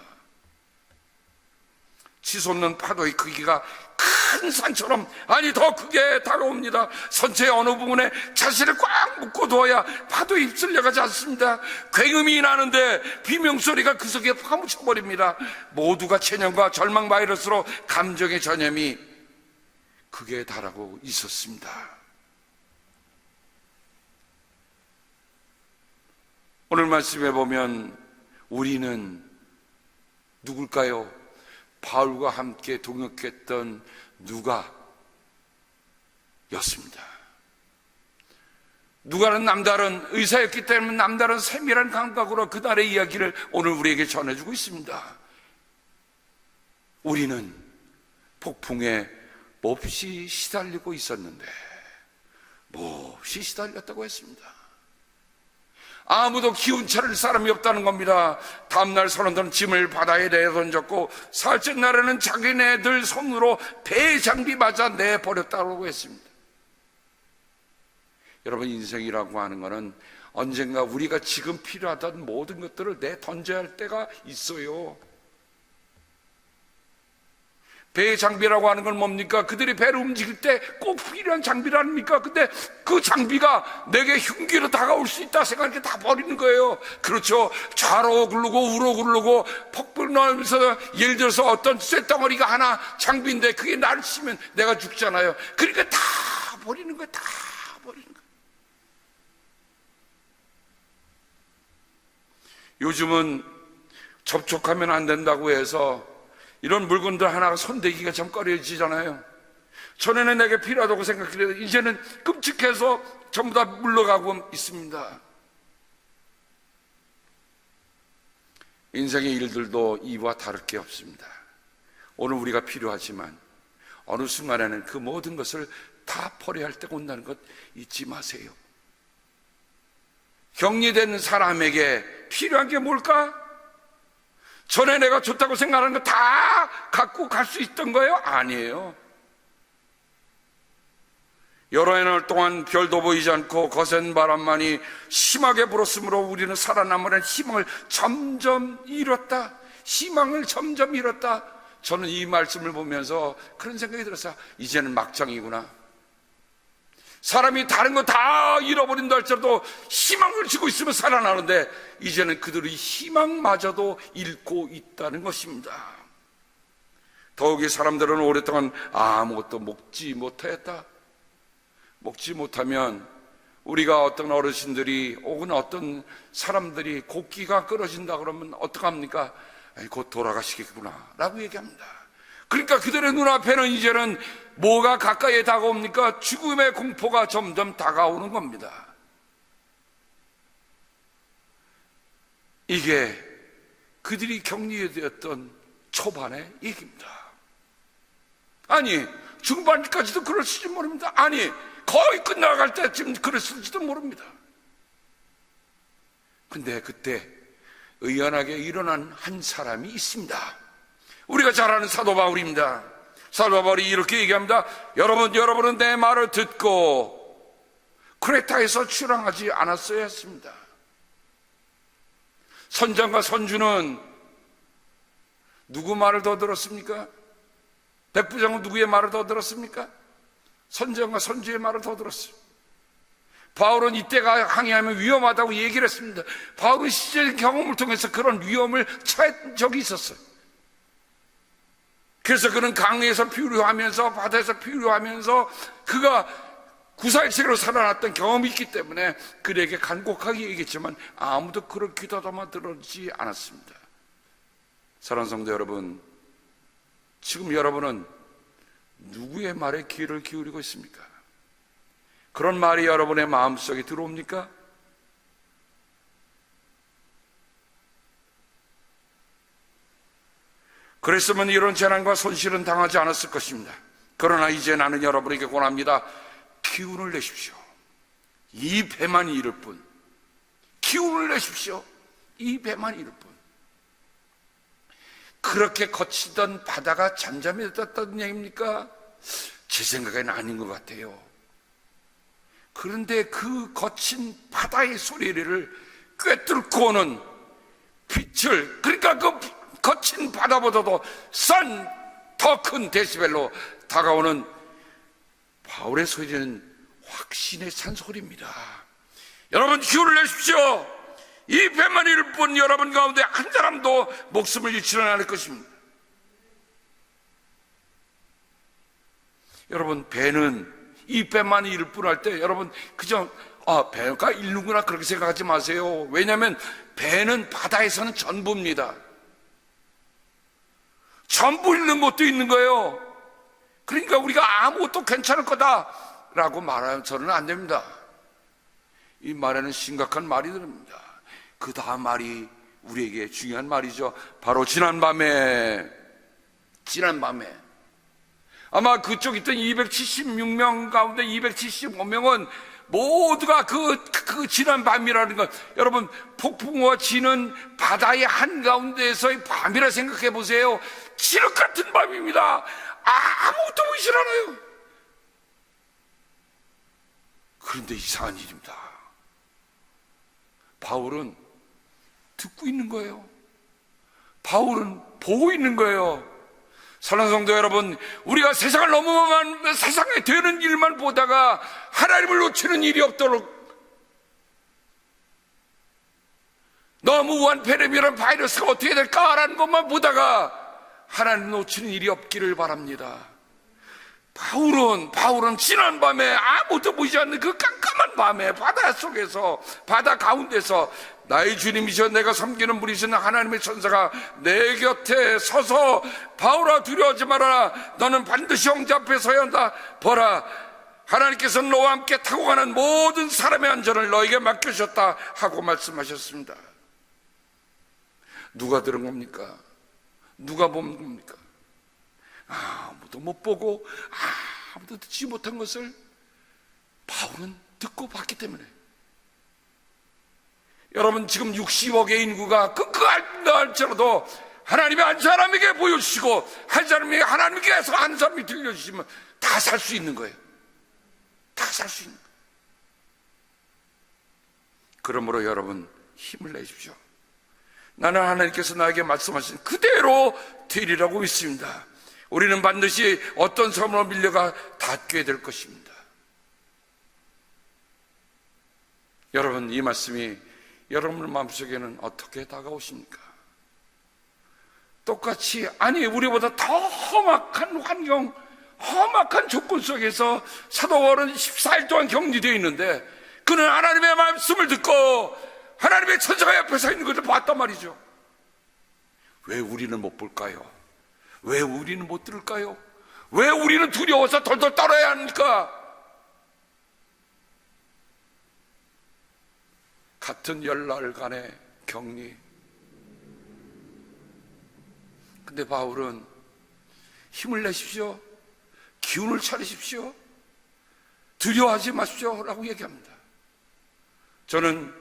치솟는 파도의 크기가 큰 산처럼, 아니 더 크게 다가옵니다. 선체의 어느 부분에 자신을 꽉 묶고 두어야 파도에 휩쓸려가지 않습니다. 굉음이 나는데 비명소리가 그 속에 파묻혀버립니다. 모두가 체념과 절망 바이러스로 감정의 전염이 극에 달하고 있었습니다. 오늘 말씀에 보면 우리는 누굴까요? 바울과 함께 동역했던 누가였습니다. 누가는 남다른 의사였기 때문에 남다른 세밀한 감각으로 그날의 이야기를 오늘 우리에게 전해주고 있습니다. 우리는 폭풍에 몹시 시달리고 있었는데 몹시 시달렸다고 했습니다. 아무도 기운차릴 사람이 없다는 겁니다. 다음날 선원들은 짐을 바다에 내던졌고 사흘째 날에는 자기네들 손으로 배 장비 맞아 내버렸다고 했습니다. 여러분, 인생이라고 하는 것은 언젠가 우리가 지금 필요하던 모든 것들을 내던져야 할 때가 있어요. 배의 장비라고 하는 건 뭡니까? 그들이 배를 움직일 때 꼭 필요한 장비를 아닙니까? 근데 그 장비가 내게 흉기로 다가올 수 있다 생각하니까 다 버리는 거예요. 그렇죠. 좌로 굴르고 우로 굴르고 폭풍 나면서 예를 들어서 어떤 쇳덩어리가 하나 장비인데 그게 나를 치면 내가 죽잖아요. 그러니까 다 버리는 거예요. 다 버리는 거예요. 요즘은 접촉하면 안 된다고 해서 이런 물건들 하나가 손대기가 참 꺼려지잖아요. 전에는 내게 필요하다고 생각했는데 이제는 끔찍해서 전부 다 물러가고 있습니다. 인생의 일들도 이와 다를 게 없습니다. 오늘 우리가 필요하지만 어느 순간에는 그 모든 것을 다 버려야 할 때가 온다는 것 잊지 마세요. 격리된 사람에게 필요한 게 뭘까? 전에 내가 좋다고 생각하는 거 다 갖고 갈 수 있던 거예요? 아니에요. 여러 해날 동안 별도 보이지 않고 거센 바람만이 심하게 불었으므로 우리는 살아남으려는 희망을 점점 잃었다. 희망을 점점 잃었다. 저는 이 말씀을 보면서 그런 생각이 들었어요. 이제는 막장이구나. 사람이 다른 거 다 잃어버린다 할지라도 희망을 지고 있으면 살아나는데 이제는 그들의 희망마저도 잃고 있다는 것입니다. 더욱이 사람들은 오랫동안 아무것도 먹지 못하였다. 먹지 못하면 우리가 어떤 어르신들이 혹은 어떤 사람들이 곡기가 끊어진다 그러면 어떡합니까? 곧 돌아가시겠구나 라고 얘기합니다. 그러니까 그들의 눈앞에는 이제는 뭐가 가까이에 다가옵니까? 죽음의 공포가 점점 다가오는 겁니다. 이게 그들이 격리되었던 초반의 얘기입니다. 아니, 중반까지도 그럴지도 모릅니다. 아니, 거의 끝나갈 때쯤 그랬을지도 모릅니다. 근데 그때 의연하게 일어난 한 사람이 있습니다. 우리가 잘 아는 사도 바울입니다. 사도 바울이 이렇게 얘기합니다. 여러분은 내 말을 듣고 크레타에서 출항하지 않았어야 했습니다. 선장과 선주는 누구 말을 더 들었습니까? 백부장은 누구의 말을 더 들었습니까? 선장과 선주의 말을 더 들었어요. 바울은 이때가 항해하면 위험하다고 얘기를 했습니다. 바울은 실제 경험을 통해서 그런 위험을 처한 적이 있었어요. 그래서 그는 강에서 피류하면서 바다에서 피류하면서 그가 구사일체로 살아났던 경험이 있기 때문에 그에게 간곡하게 얘기했지만 아무도 그런 귀담아 들어주지 않았습니다. 사랑하는 성도 여러분, 지금 여러분은 누구의 말에 귀를 기울이고 있습니까? 그런 말이 여러분의 마음속에 들어옵니까? 그랬으면 이런 재난과 손실은 당하지 않았을 것입니다. 그러나 이제 나는 여러분에게 권합니다. 기운을 내십시오. 이 배만 이를 뿐. 기운을 내십시오. 이 배만 이를 뿐. 그렇게 거치던 바다가 잠잠해졌다는 얘기입니까? 제 생각에는 아닌 것 같아요. 그런데 그 거친 바다의 소리를 꿰뚫고 오는 빛을, 그러니까 그 거친 바다보다도 싼 더 큰 데시벨로 다가오는 바울의 소리는 확신에 찬 소리입니다. 여러분, 기운을 내십시오. 이 배만 잃을 뿐 여러분 가운데 한 사람도 목숨을 잃지는 않을 것입니다. 여러분, 배는 이 배만 잃을 뿐 할 때 여러분 그저 배가 잃는구나 그렇게 생각하지 마세요. 왜냐하면 배는 바다에서는 전부입니다. 전부 잃는 것도 있는 거예요. 그러니까 우리가 아무것도 괜찮을 거다라고 말해서는 안 됩니다. 이 말에는 심각한 말이 들립니다. 그 다음 말이 우리에게 중요한 말이죠. 바로 지난밤에 아마 그쪽 있던 276명 가운데 275명은 모두가 그 지난밤이라는 것, 여러분 폭풍우가 치는 바다의 한가운데에서의 밤이라 생각해 보세요. 칠흑 같은 밤입니다. 아무것도 보이질 않아요. 그런데 이상한 일입니다. 바울은 듣고 있는 거예요. 바울은 보고 있는 거예요. 사랑하는 성도 여러분, 우리가 세상을 넘어만 세상에 되는 일만 보다가 하나님을 놓치는 일이 없도록, 너무 우한 페레미라는 바이러스가 어떻게 될까라는 것만 보다가 하나님을 놓치는 일이 없기를 바랍니다. 바울은 지난밤에 아무것도 보이지 않는 그 깜깜한 밤에 바다 속에서, 바다 가운데서 나의 주님이시여 내가 섬기는 분이신 하나님의 천사가 내 곁에 서서 바울아 두려워하지 말아라, 너는 반드시 형제 앞에 서야 한다. 보라, 하나님께서 너와 함께 타고 가는 모든 사람의 안전을 너에게 맡겨주셨다 하고 말씀하셨습니다. 누가 들은 겁니까? 누가 본 겁니까? 아무도 못 보고 아무도 듣지 못한 것을 바울은 듣고 봤기 때문에, 여러분 지금 60억의 인구가 할지라도 하나님의 한 사람에게 보여주시고 한 사람에게 하나님께서 한 사람이 들려주시면 다 살 수 있는 거예요. 다 살 수 있는 거예요. 그러므로 여러분 힘을 내십시오. 나는 하나님께서 나에게 말씀하신 그대로 되리라고 믿습니다. 우리는 반드시 어떤 섬으로 밀려가 닿게 될 것입니다. 여러분, 이 말씀이 여러분 마음속에는 어떻게 다가오십니까? 똑같이, 아니 우리보다 더 험악한 환경, 험악한 조건 속에서 사도 바울은 14일 동안 격리되어 있는데 그는 하나님의 말씀을 듣고 하나님의 천사가 옆에 서 있는 것을 봤단 말이죠. 왜 우리는 못 볼까요? 왜 우리는 못 들을까요? 왜 우리는 두려워서 덜덜 떨어야 합니까? 같은 열날간의 격리. 근데 바울은 힘을 내십시오. 기운을 차리십시오. 두려워하지 마십시오 라고 얘기합니다. 저는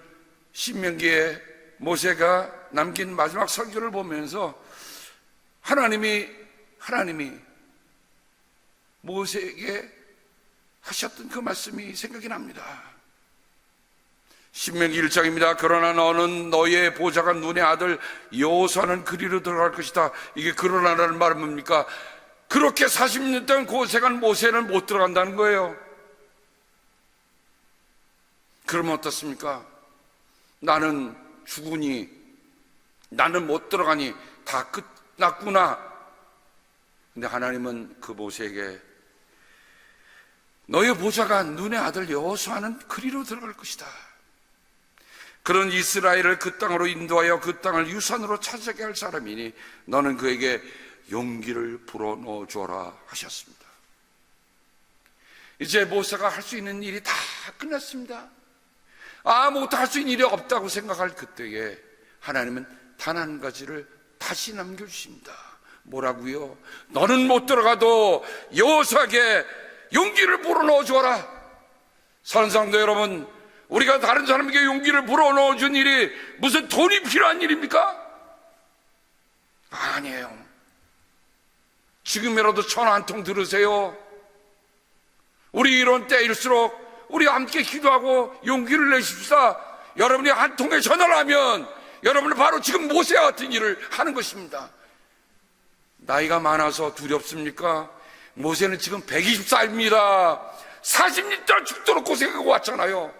신명기에 모세가 남긴 마지막 설교를 보면서 하나님이 모세에게 하셨던 그 말씀이 생각이 납니다. 신명기 1장입니다. 그러나 너는 너의 보좌가 눈의 아들 여호수아는 그리로 들어갈 것이다. 이게 그러나라는 말은 뭡니까? 그렇게 40년 동안 고생한 모세는 못 들어간다는 거예요. 그러면 어떻습니까? 나는 죽으니, 나는 못 들어가니 다 끝났구나. 근데 하나님은 그 모세에게 너의 보좌가 눈의 아들 여호수아는 그리로 들어갈 것이다. 그런 이스라엘을 그 땅으로 인도하여 그 땅을 유산으로 차지하게 할 사람이니 너는 그에게 용기를 불어넣어 주어라 하셨습니다. 이제 모세가 할 수 있는 일이 다 끝났습니다. 아무것도 할 수 있는 일이 없다고 생각할 그때에 하나님은 단 한 가지를 다시 남겨주십니다. 뭐라고요? 너는 못 들어가도 여호수아에게 용기를 불어넣어 주어라. 사랑하는 여러분, 우리가 다른 사람에게 용기를 불어넣어 준 일이 무슨 돈이 필요한 일입니까? 아니에요. 지금이라도 전화 한 통 들으세요. 우리 이런 때일수록 우리 함께 기도하고 용기를 내십시다. 여러분이 한 통의 전화를 하면 여러분은 바로 지금 모세와 같은 일을 하는 것입니다. 나이가 많아서 두렵습니까? 모세는 지금 120살입니다. 40년 동안 죽도록 고생하고 왔잖아요.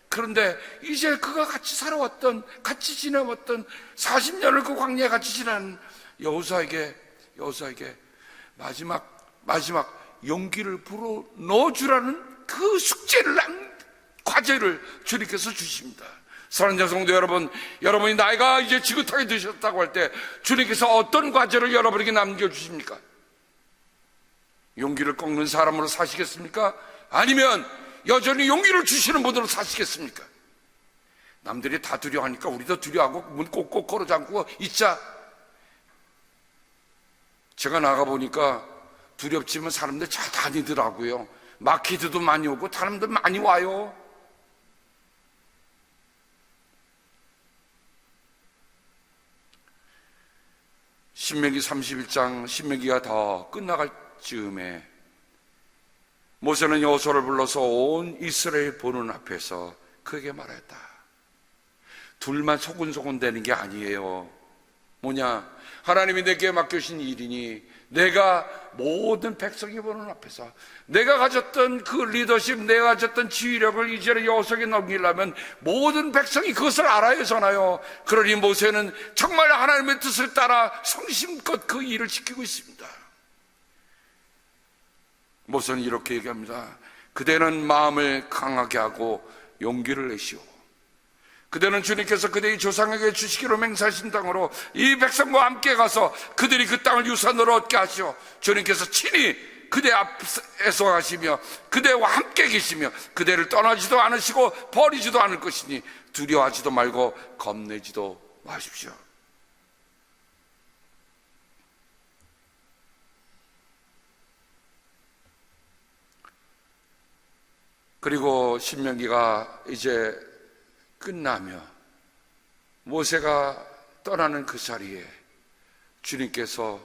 그런데 이제 그가 같이 살아왔던, 같이 지내왔던 40년을 그 광야에 같이 지난 여호수아에게 마지막 용기를 불어 넣어주라는 그 숙제를, 과제를 주님께서 주십니다. 사랑하는 성도 여러분, 여러분이 나이가 이제 지긋하게 드셨다고 할 때 주님께서 어떤 과제를 여러분에게 남겨주십니까? 용기를 꺾는 사람으로 사시겠습니까? 아니면 여전히 용기를 주시는 분으로 사시겠습니까? 남들이 다 두려워하니까 우리도 두려워하고 문 꼭꼭 걸어 잠그고 있자. 제가 나가보니까 두렵지만 사람들 잘 다니더라고요. 마켓도 많이 오고 사람들 많이 와요. 신명기 31장, 신명기가 더 끝나갈 즈음에 모세는 여호수아를 불러서 온 이스라엘 보는 앞에서 그에게 말했다. 둘만 소곤소곤 되는 게 아니에요. 뭐냐? 하나님이 내게 맡겨주신 일이니 내가 모든 백성이 보는 앞에서 내가 가졌던 그 리더십, 내가 가졌던 지휘력을 이제는 여호수아에게 넘기려면 모든 백성이 그것을 알아야 하잖아요. 그러니 모세는 정말 하나님의 뜻을 따라 성심껏 그 일을 지키고 있습니다. 모세는 이렇게 얘기합니다. 그대는 마음을 강하게 하고 용기를 내시오. 그대는 주님께서 그대의 조상에게 주시기로 맹세하신 땅으로 이 백성과 함께 가서 그들이 그 땅을 유산으로 얻게 하시오. 주님께서 친히 그대 앞에서 가시며 그대와 함께 계시며 그대를 떠나지도 않으시고 버리지도 않을 것이니 두려워하지도 말고 겁내지도 마십시오. 그리고 신명기가 이제 끝나며 모세가 떠나는 그 자리에 주님께서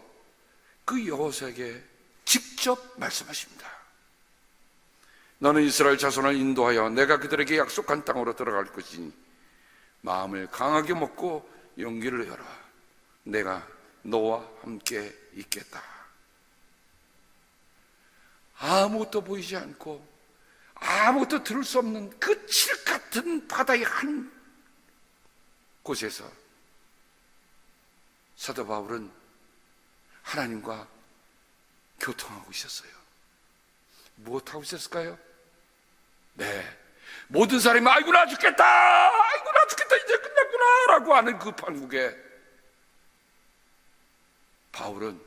그 여호수아에게 직접 말씀하십니다. 너는 이스라엘 자손을 인도하여 내가 그들에게 약속한 땅으로 들어갈 것이니 마음을 강하게 먹고 용기를 내어라. 내가 너와 함께 있겠다. 아무것도 보이지 않고 아무것도 들을 수 없는 그 칠흑 같은 바다의 한 곳에서 사도 바울은 하나님과 교통하고 있었어요. 무엇하고 있었을까요? 네, 모든 사람이 아이고 나 죽겠다, 아이고 나 죽겠다, 이제 끝났구나 라고 하는 그 판국에 바울은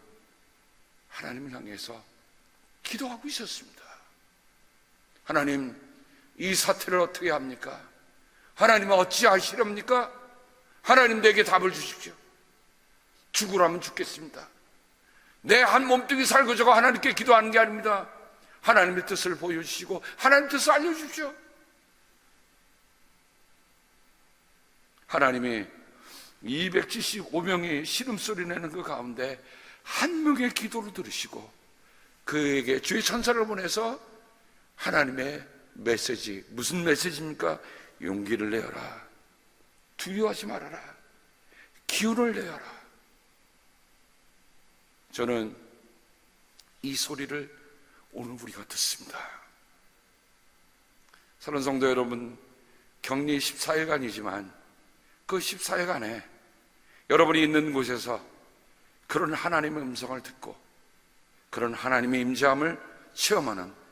하나님을 향해서 기도하고 있었습니다. 하나님, 이 사태를 어떻게 합니까? 하나님은 어찌하시렵니까? 하나님 내게 답을 주십시오. 죽으라면 죽겠습니다. 내 한 몸뚱이 살고자고 하나님께 기도하는 게 아닙니다. 하나님의 뜻을 보여주시고 하나님의 뜻을 알려주십시오. 하나님이 275명이 신음소리 내는 그 가운데 한 명의 기도를 들으시고 그에게 주의 천사를 보내서 하나님의 메시지, 무슨 메시지입니까? 용기를 내어라. 두려워하지 말아라. 기운을 내어라. 저는 이 소리를 오늘 우리가 듣습니다. 사랑하는 성도 여러분, 격리 14일간이지만 그 14일간에 여러분이 있는 곳에서 그런 하나님의 음성을 듣고 그런 하나님의 임재함을 체험하는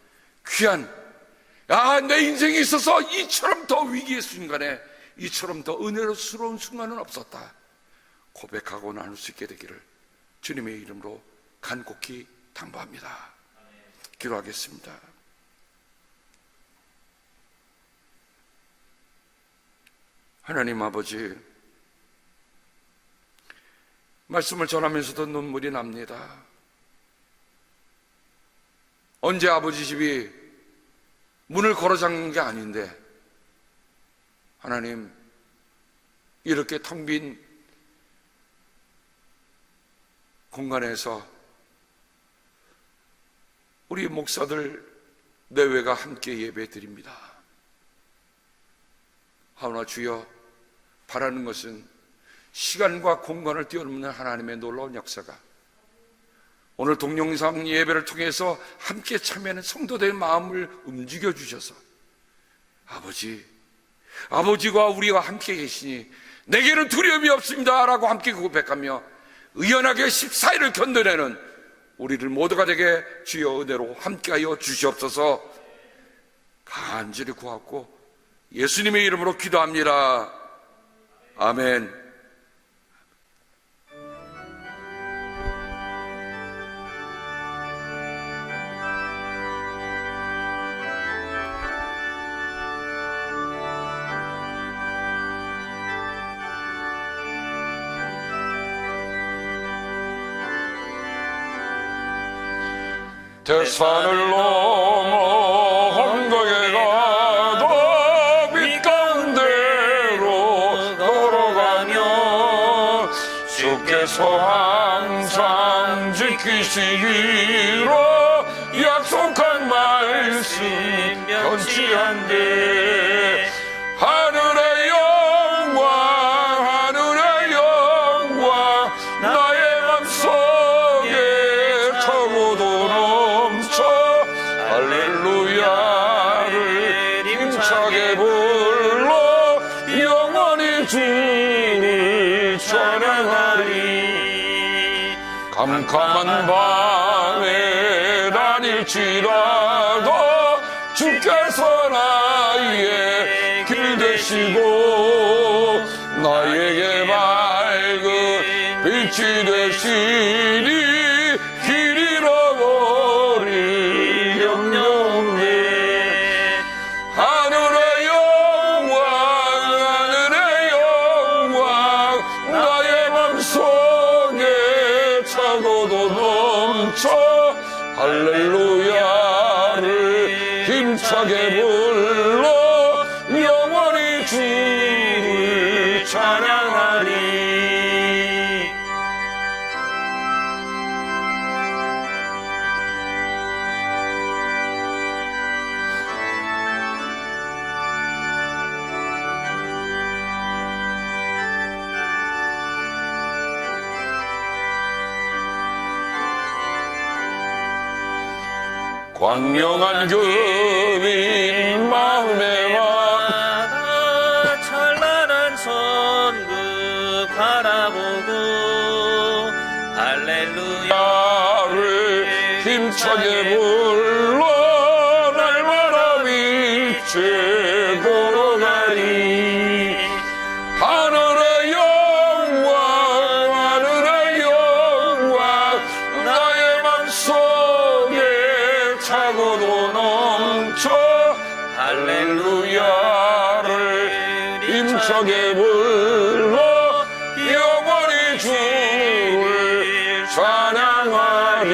귀한, 내 인생에 있어서 이처럼 더 위기의 순간에 이처럼 더 은혜로스러운 순간은 없었다 고백하고 나눌 수 있게 되기를 주님의 이름으로 간곡히 당부합니다. 기도하겠습니다. 하나님 아버지, 말씀을 전하면서도 눈물이 납니다. 언제 아버지 집이 문을 걸어 잠근 게 아닌데 하나님, 이렇게 텅 빈 공간에서 우리 목사들 내외가 함께 예배 드립니다. 하오나 주여, 바라는 것은 시간과 공간을 뛰어넘는 하나님의 놀라운 역사가 오늘 동영상 예배를 통해서 함께 참여하는 성도들의 마음을 움직여 주셔서 아버지가 우리와 함께 계시니 내게는 두려움이 없습니다 라고 함께 고백하며 의연하게 14일을 견뎌내는 우리를 모두가 되게 주여 은혜로 함께하여 주시옵소서. 간절히 구하고 예수님의 이름으로 기도합니다. 아멘. 대산을 넘어 한강에 가다 빛 가운데로 걸어가며 주께서 항상 지키시기로 약속한 말씀 변치 않되 하늘의 영광 나의 맘속에 차고도 넘쳐 할렐루야를 힘차게 불러 영원히 주를 찬양하리. 캄캄한 밤에 다닐지라도 주께서 나의 길 되시고 나에게 밝은 빛이 되시니 길 잃어버릴 염려없네. 하늘의 영광 나의 맘속에 차고도 넘쳐 할렐루야를 힘차게 불러 영원히 주를 찬양하리. 광명한 금인 마음에 마다 찬란한 선그 바라보고 할렐루야 나를 힘차게 불러 날마다 빛에 걸어가리. 하늘의 영광 나의 맘속에 차고도 넘쳐 할렐루야를 힘차게 불러 영원히 주를 찬양하리.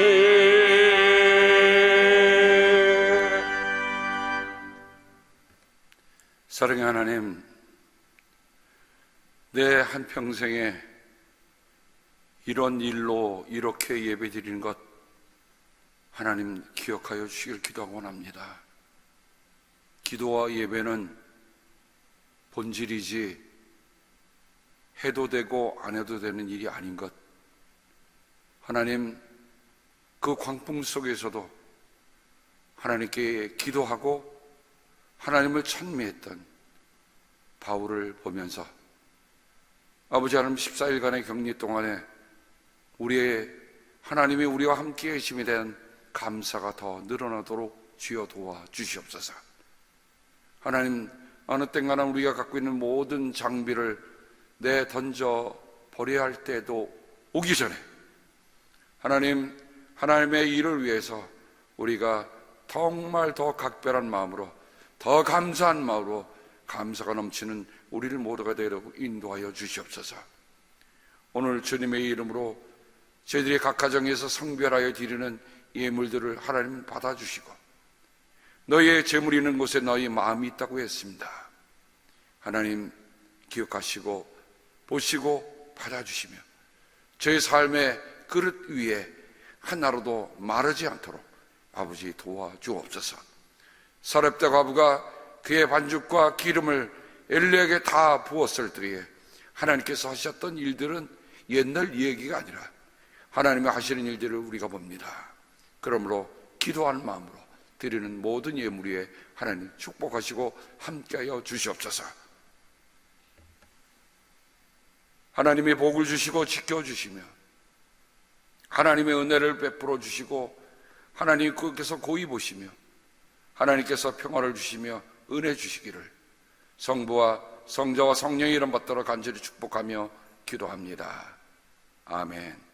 사랑의 하나님, 내 한평생에 이런 일로 이렇게 예배드리는 것 하나님 기억하여 주시길 기도하고 원합니다. 기도와 예배는 본질이지 해도 되고 안 해도 되는 일이 아닌 것, 하나님 그 광풍 속에서도 하나님께 기도하고 하나님을 찬미했던 바울을 보면서 아버지 하나님 14일간의 격리 동안에 하나님이 우리와 함께 계심에 대한 감사가 더 늘어나도록 주여 도와 주시옵소서. 하나님, 어느 땐가나 우리가 갖고 있는 모든 장비를 던져 버려야 할 때도 오기 전에 하나님, 하나님의 일을 위해서 우리가 정말 더 각별한 마음으로, 더 감사한 마음으로, 감사가 넘치는 우리를 모두가 되도록 인도하여 주시옵소서. 오늘 주님의 이름으로 저희들이 각 가정에서 성별하여 드리는 예물들을 하나님 받아주시고, 너희의 재물이 있는 곳에 너희 마음이 있다고 했습니다. 하나님 기억하시고 보시고 받아주시며 저희 삶의 그릇 위에 하나로도 마르지 않도록 아버지 도와주옵소서. 사렙다 과부가 그의 반죽과 기름을 엘리에게 다 부었을 때에 하나님께서 하셨던 일들은 옛날 얘기가 아니라 하나님이 하시는 일들을 우리가 봅니다. 그러므로 기도하는 마음으로 드리는 모든 예물 위에 하나님 축복하시고 함께하여 주시옵소서. 하나님이 복을 주시고 지켜주시며 하나님의 은혜를 베풀어 주시고 하나님께서 고이 보시며 하나님께서 평화를 주시며 은혜 주시기를 성부와 성자와 성령의 이름 받들어 간절히 축복하며 기도합니다. 아멘.